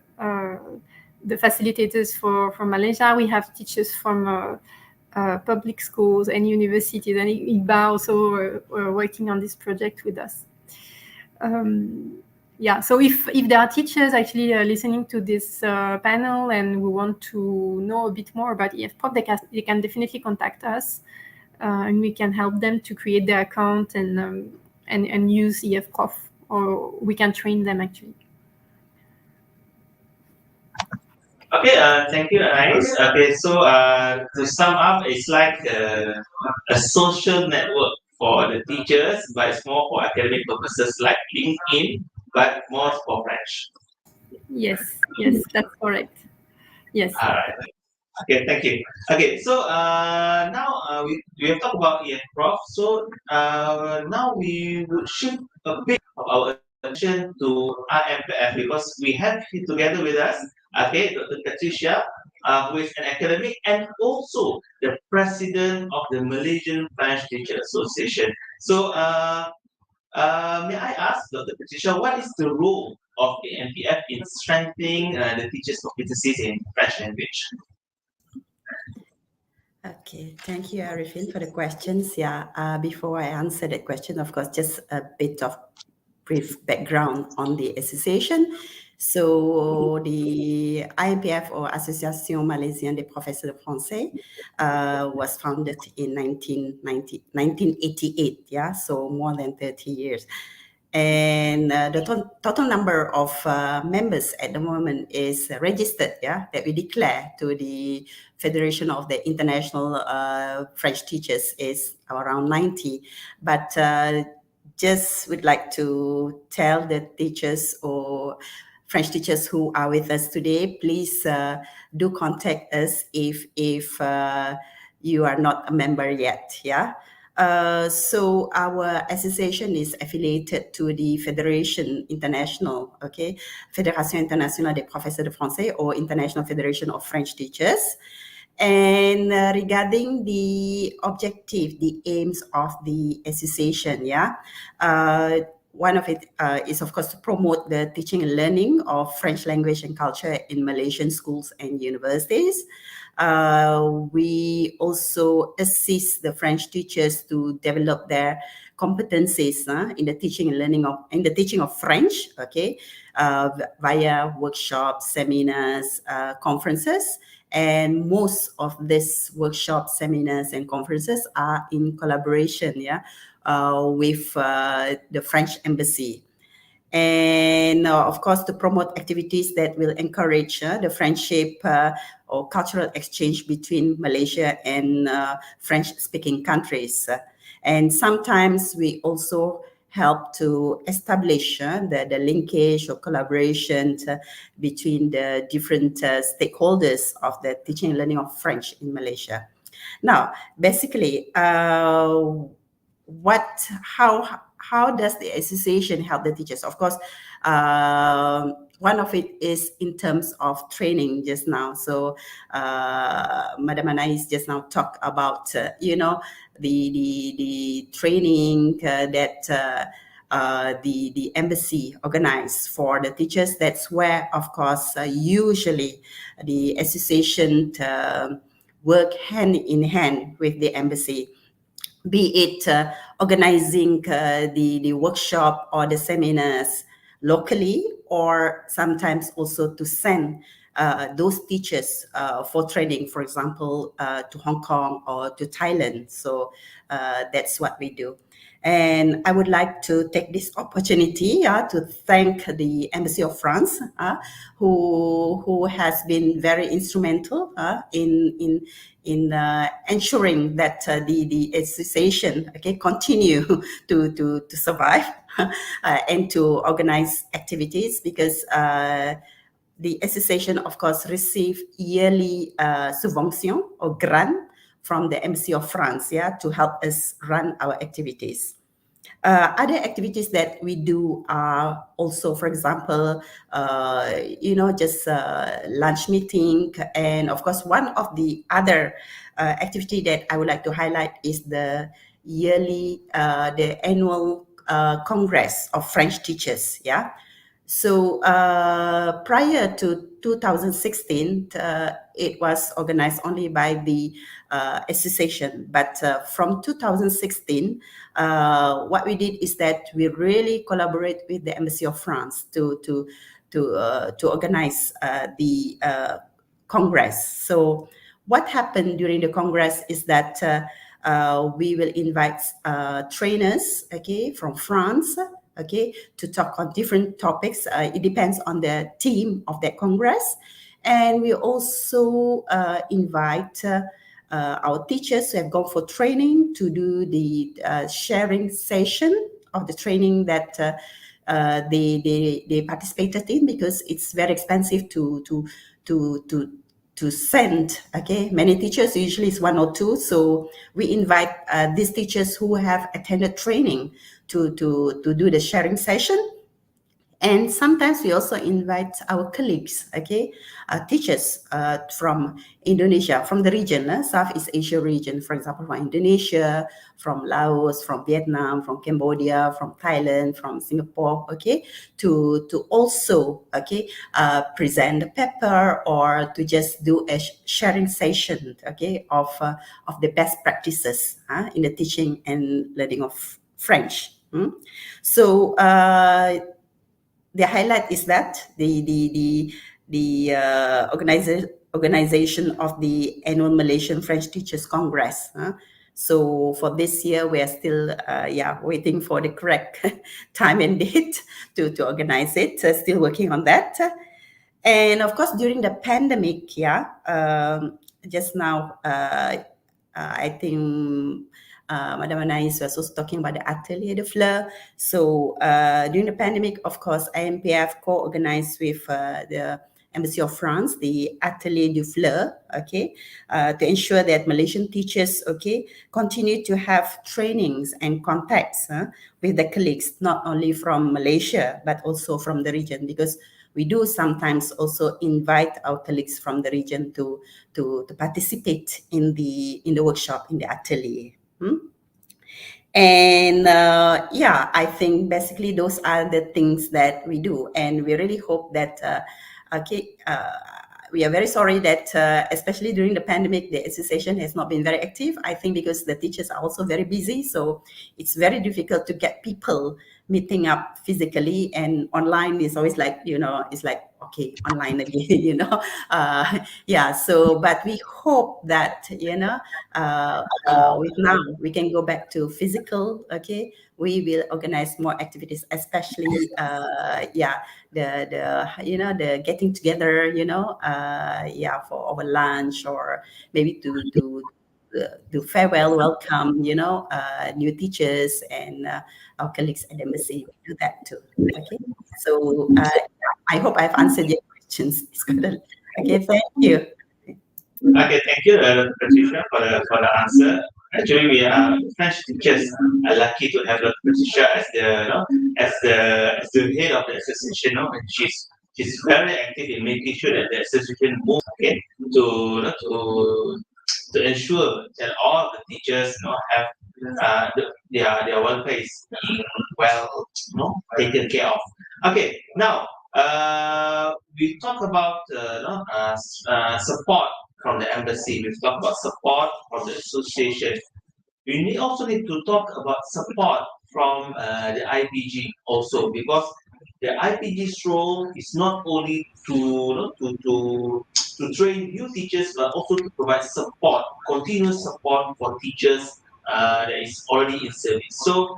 facilitators for Malaysia. We have teachers from public schools and universities, and IGBA also working on this project with us. Yeah, so if there are teachers actually listening to this panel and we want to know a bit more about EFPROF, they can definitely contact us, and we can help them to create their account and use EFPROF, or we can train them actually. Okay, thank you, Anais. Okay, so to sum up, it's like a social network for the teachers, but it's more for academic purposes, like LinkedIn, but more for French. Yes, that's correct. Yes. All right. Okay, thank you. Okay, so now we have talked about EFPROF. So now we would shift a bit of our attention to IMPF, because we have here together with us, okay, Dr. Patricia, who is an academic and also the president of the Malaysian French Teacher Association. So may I ask Dr. Patricia, what is the role of the MPF in strengthening the teachers' competencies in French language? Okay, thank you, Arifin, for the questions. Yeah, before I answer that question, of course, just a bit of brief background on the association. So the IMPF, or Association Malaisienne des Professeurs de Français, was founded in 1988, yeah, so more than 30 years. And the total number of members at the moment is registered, yeah, that we declare to the Federation of the International French Teachers is around 90. But just would like to tell the teachers or French teachers who are with us today, please do contact us if you are not a member yet, yeah. So our association is affiliated to the Fédération Internationale, okay, Fédération Internationale des Professeurs de Français, or International Federation of French Teachers. And regarding the objective, the aims of the association, yeah, one of it is, of course, to promote the teaching and learning of French language and culture in Malaysian schools and universities. We also assist the French teachers to develop their competencies in the teaching and learning of French, okay, via workshops, seminars, conferences. And most of these workshops, seminars, and conferences are in collaboration, yeah, with the French Embassy. And of course, to promote activities that will encourage the friendship or cultural exchange between Malaysia and French-speaking countries. And sometimes we also help to establish the linkage or collaboration between the different stakeholders of the teaching and learning of French in Malaysia. Now, basically, how does the association help the teachers? Of course, one of it is in terms of training just now. So Madam Anais just now talked about, the training that the embassy organized for the teachers. That's where, of course, usually the association work hand in hand with the embassy, be it organizing the workshop or the seminars locally, or sometimes also to send those teachers for training, for example, to Hong Kong or to Thailand. So that's what we do. And I would like to take this opportunity to thank the Embassy of France, who has been very instrumental in ensuring that the association continue to survive and to organize activities, because the association, of course, receive yearly subvention or grant from the Embassy of France, to help us run our activities. Other activities that we do are also, for example, just lunch meeting. And of course, one of the other activity that I would like to highlight is the yearly, the annual Congress of French teachers. So prior to 2016, it was organized only by the association. But from 2016, what we did is that we really collaborate with the Embassy of France to organize the Congress. So what happened during the Congress is that we will invite trainers, from France, to talk on different topics. It depends on the theme of that Congress. And we also invite our teachers who have gone for training to do the sharing session of the training that they participated in, because it's very expensive to send. Many teachers, usually it's one or two. So we invite these teachers who have attended training to do the sharing session. And sometimes we also invite our colleagues, teachers from Indonesia, from the region, Southeast Asia region, for example, from Indonesia, from Laos, from Vietnam, from Cambodia, from Thailand, from Singapore, to also, present a paper or to just do a sharing session, of the best practices in the teaching and learning of French. So the highlight is that the organization of the annual Malaysian French Teachers Congress. So for this year, we are still waiting for the correct time and date to organize it. Still working on that. And of course, during the pandemic, just now, I think Madam Anais was also talking about the Atelier de Fleur. So during the pandemic, of course, IMPF co-organized with the Embassy of France, the Atelier du Fleur, to ensure that Malaysian teachers, continue to have trainings and contacts with the colleagues, not only from Malaysia, but also from the region, because we do sometimes also invite our colleagues from the region to participate in the workshop, in the atelier. And I think basically those are the things that we do, and we really hope that we are very sorry that especially during the pandemic, the association has not been very active. I think because the teachers are also very busy, so it's very difficult to get people meeting up physically, and online is always like, it's like, okay, online again, so but we hope that with now we can go back to physical. We will organize more activities, especially the getting together, for our lunch, or maybe to do farewell, welcome, new teachers and our colleagues at the embassy. We do that too. So I hope I've answered your questions. Okay, thank you. Okay, thank you, Patricia, for the answer. Actually, we are French teachers are lucky to have Patricia as the head of the association, and she's very active in making sure that the association moves to ensure that all the teachers have their welfare is being well taken care of. Okay, now we talk about support from the embassy. We've talked about support from the association. We also need to talk about support from the IPG also, because the IPG's role is not only to train new teachers, but also to provide support, continuous support for teachers that is already in service. So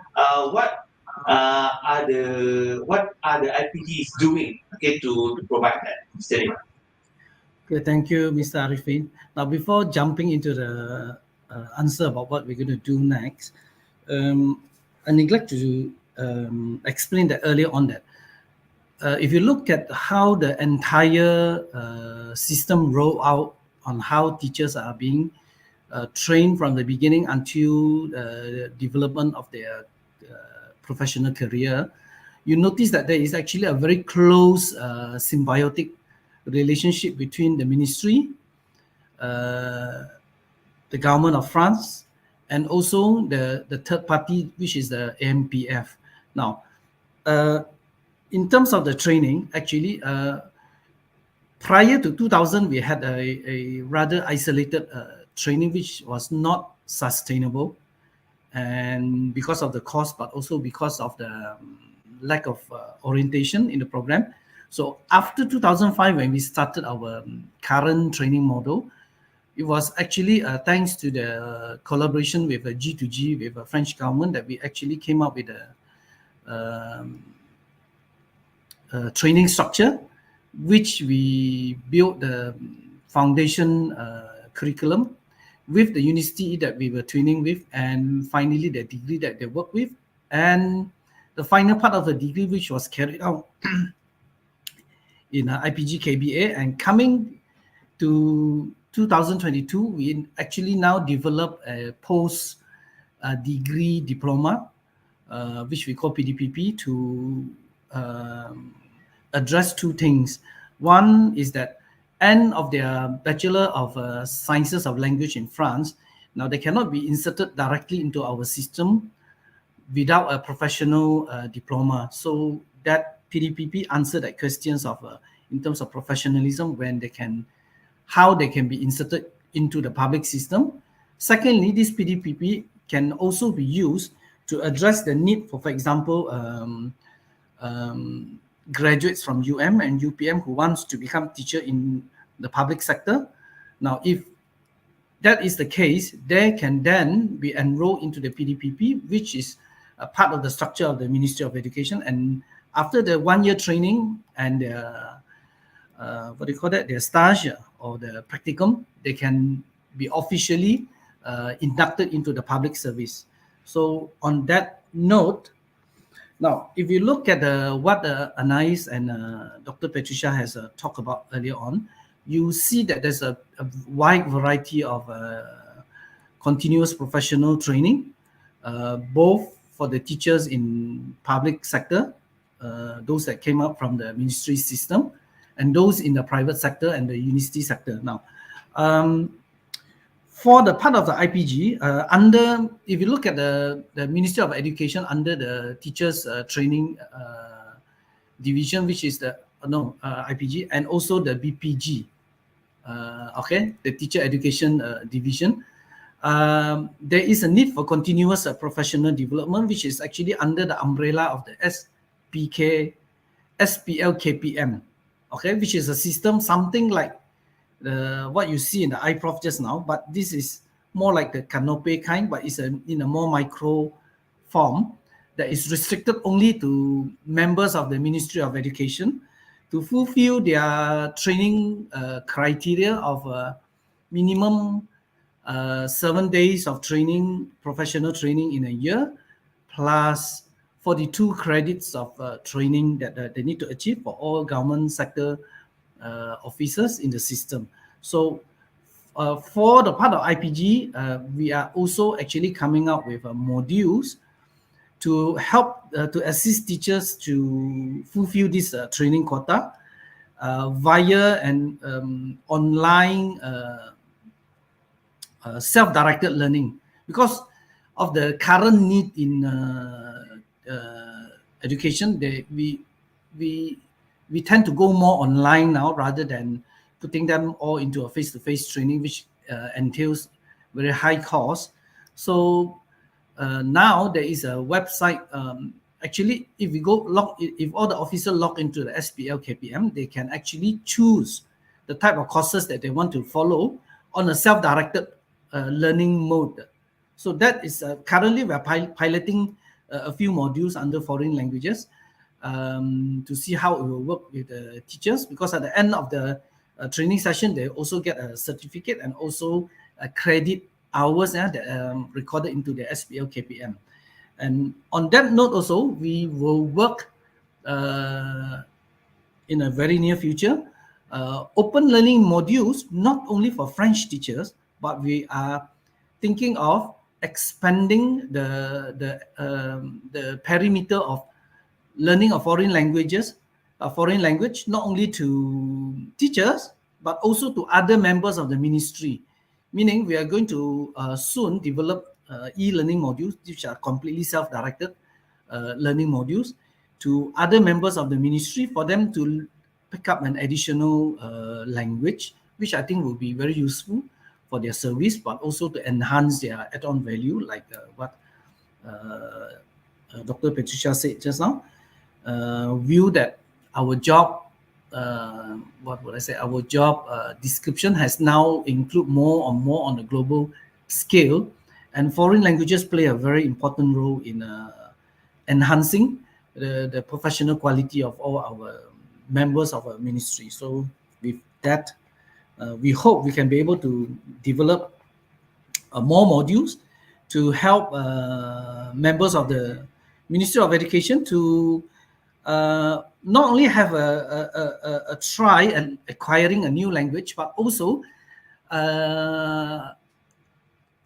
what are the IPGs doing, okay, to provide that? Mr. Lim? Okay, thank you, Mr. Arifin. Now, before jumping into the answer about what we're going to do next, I neglect to explain that earlier on that if you look at how the entire system roll out on how teachers are being trained from the beginning until the development of their professional career, you notice that there is actually a very close symbiotic relationship between the ministry, the government of France, and also the third party, which is the AMPF. Now, in terms of the training, actually, prior to 2000, we had a rather isolated training, which was not sustainable, and because of the cost, but also because of the lack of orientation in the program. So after 2005, when we started our current training model, it was actually thanks to the collaboration with G2G, with the French government, that we actually came up with a training structure, which we built the foundation curriculum with the university that we were training with, and finally the degree that they work with, and the final part of the degree, which was carried out in IPG KBA. And coming to 2022, we actually now develop a post degree diploma, which we call PDPP, to address two things. One is that end of their Bachelor of Sciences of Language in France, now they cannot be inserted directly into our system without a professional diploma. So that PDPP answered that questions of in terms of professionalism, how they can be inserted into the public system. Secondly, this PDPP can also be used to address the need for example, graduates from UM and UPM who wants to become teacher in the public sector. Now, if that is the case, they can then be enrolled into the PDPP, which is a part of the structure of the Ministry of Education. And after the 1-year training and their their stage or the practicum, they can be officially inducted into the public service. So on that note, now, if you look at what Anais and Dr. Patricia has talked about earlier on, you see that there's a wide variety of continuous professional training, both for the teachers in public sector, those that came up from the ministry system, and those in the private sector and the university sector. Now, for the part of the IPG, if you look at the Ministry of Education under the Teachers Training Division, which is the IPG, and also the BPG, the Teacher Education Division, there is a need for continuous professional development, which is actually under the umbrella of the SPL KPM, which is a system something like what you see in the iProf just now, but this is more like the canopy kind, but it's in a more micro form that is restricted only to members of the Ministry of Education to fulfill their training criteria of minimum 7 days of training, professional training in a year, plus 42 credits of training that they need to achieve for all government sector officers in the system. So for the part of IPG, we are also actually coming up with modules to help to assist teachers to fulfill this training quota via an online self-directed learning, because of the current need in education. We tend to go more online now rather than putting them all into a face-to-face training, which entails very high cost. So now there is a website. Actually, if all the officers log into the SPL KPM, they can actually choose the type of courses that they want to follow on a self-directed learning mode. So that is currently we are piloting a few modules under foreign languages to see how it will work with the teachers, because at the end of the training session, they also get a certificate and also a credit hours that recorded into the SPL KPM. And on that note also, we will work in a very near future, open learning modules, not only for French teachers, but we are thinking of expanding the perimeter of learning of foreign languages, foreign language, not only to teachers, but also to other members of the ministry. Meaning we are going to soon develop e-learning modules, which are completely self-directed learning modules, to other members of the ministry for them to pick up an additional language, which I think will be very useful for their service, but also to enhance their add-on value, like what Dr. Patricia said just now. View that our job, what would I say, our job description has now include more on the global scale, and foreign languages play a very important role in enhancing the professional quality of all our members of our ministry. So with that, we hope we can be able to develop more modules to help members of the Ministry of Education to not only have a try at acquiring a new language, but also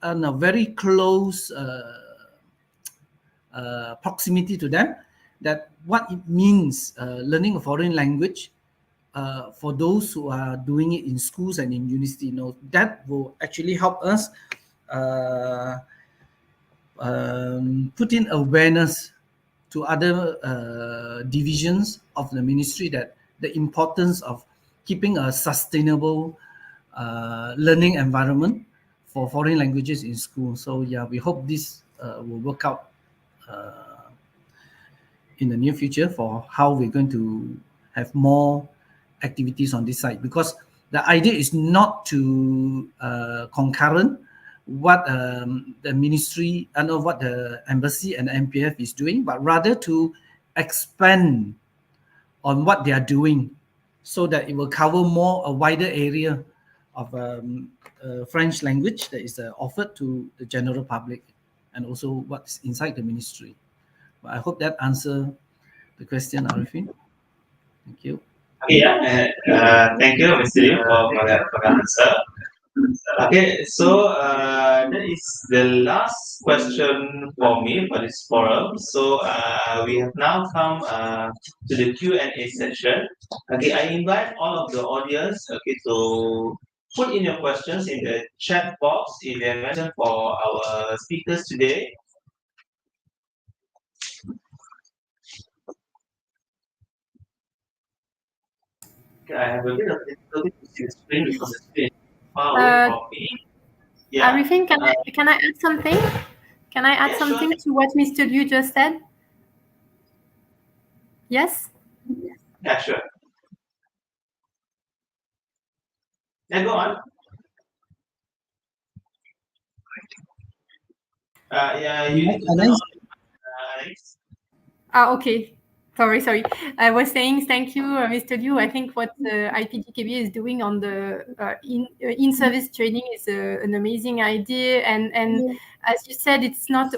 on a very close proximity to them, that what it means learning a foreign language for those who are doing it in schools and in university. That will actually help us put in awareness to other divisions of the ministry, that the importance of keeping a sustainable learning environment for foreign languages in school. So yeah, we hope this will work out in the near future for how we're going to have more activities on this side, because the idea is not to concurrent what the ministry and what the embassy and MPF is doing, but rather to expand on what they are doing, so that it will cover a wider area of French language that is offered to the general public, and also what's inside the ministry. But I hope that answers the question, Arifin. Thank you. Yeah, thank you, Mr. Liu, for the answer. Okay, so that is the last question for me for this forum. So we have now come to the Q&A session. Okay, I invite all of the audience, okay, to put in your questions in the chat box if you have mentioned for our speakers today. Okay, I have a bit of difficulty to see the screen because the screen is far away from me. Yeah. Arifin, can I add something? Can I add Yeah, something sure. to what Mr. Liu just said? Yes? Yeah, sure. Yeah, go on. Yeah, you need to turn on Alex. Okay. Sorry. I was saying thank you, Mr. Liu. I think what IPGKBA is doing on the in-service training is an amazing idea. And as you said,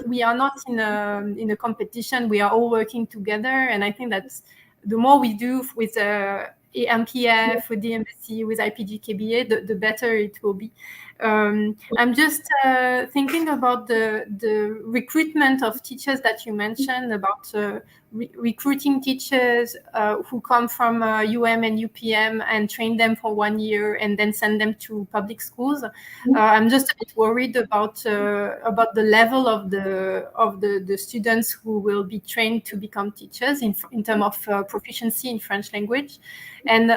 we are not in a competition. We are all working together. And I think that's the more we do with AMPF, with the embassy, with IPGKBA, the better it will be. I'm just thinking about the recruitment of teachers that you mentioned, about recruiting teachers who come from UM and UPM and train them for 1 year and then send them to public schools. I'm just a bit worried about the level of the students who will be trained to become teachers in terms of proficiency in French language. And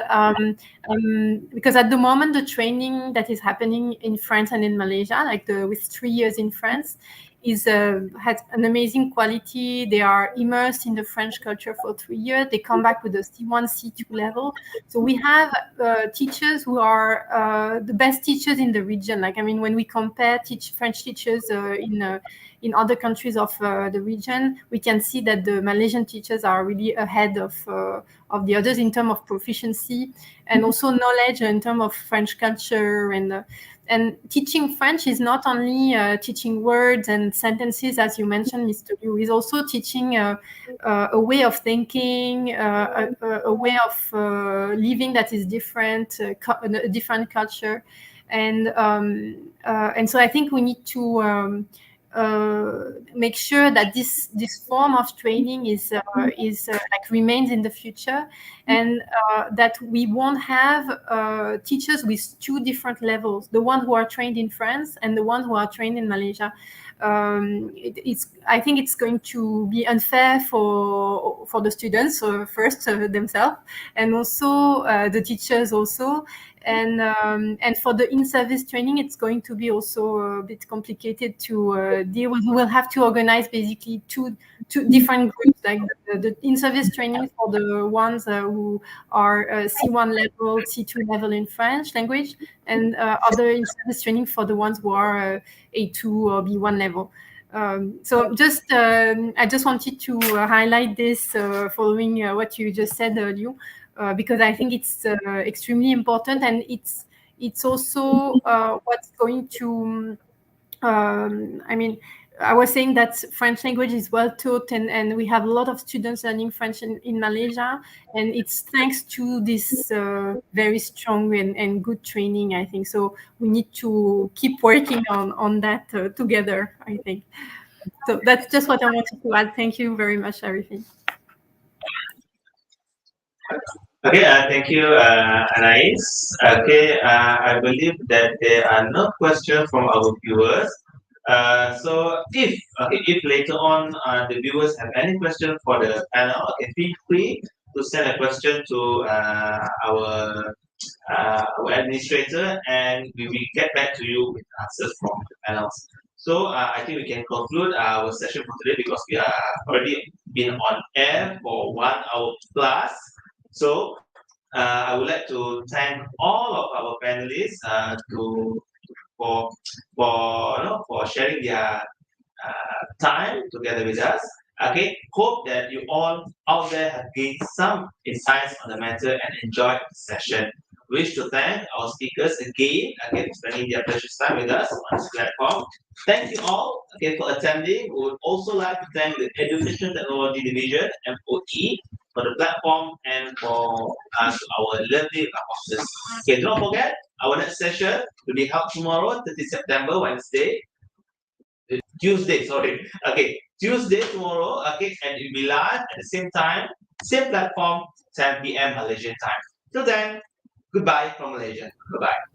because at the moment, the training that is happening in France and in Malaysia, with 3 years in France, has an amazing quality. They are immersed in the French culture for 3 years. They come back with a C1, C2 level. So we have teachers who are the best teachers in the region. Like, I mean, when we compare French teachers in other countries of the region, we can see that the Malaysian teachers are really ahead of the others in terms of proficiency and also knowledge in terms of French culture. And teaching French is not only teaching words and sentences, as you mentioned, Mr. Liu, is also teaching a way of thinking, a way of living that is different, a different culture. And so I think we need to make sure that this form of training is like remains in the future, and that we won't have teachers with two different levels: the one who are trained in France and the one who are trained in Malaysia. I think it's going to be unfair for the students first themselves, and also the teachers also. And for the in-service training, it's going to be also a bit complicated to deal with. We will have to organize basically two different groups, like the in-service training for the ones who are C1 level, C2 level in French language, and other in-service training for the ones who are A2 or B1 level. So I just wanted to highlight this following what you just said, Liu. Because I think it's extremely important, and it's also what's going to. I mean, I was saying that French language is well taught, and we have a lot of students learning French in Malaysia, and it's thanks to this very strong and good training, I think. So we need to keep working on that together, I think. So that's just what I wanted to add. Thank you very much, Arifin. Okay, thank you, Anais. Okay, I believe that there are no questions from our viewers. So if later on the viewers have any questions for the panel, okay, feel free to send a question to our administrator, and we will get back to you with answers from the panels. So I think we can conclude our session for today because we are already been on air for 1 hour plus. So I would like to thank all of our panelists for sharing their time together with us. Okay, hope that you all out there have gained some insights on the matter and enjoyed the session. Wish to thank our speakers again for spending their precious time with us on this platform. Thank you all for attending. We would also like to thank the Education Technology Division (MOE) for the platform and for our lovely hostess. Okay, don't forget our next session will be held tomorrow, 30 September, Tuesday, sorry. Okay, Tuesday tomorrow, and it will be live at the same time, same platform, 10 p.m. Malaysian time. Till then, goodbye from Malaysia. Bye-bye.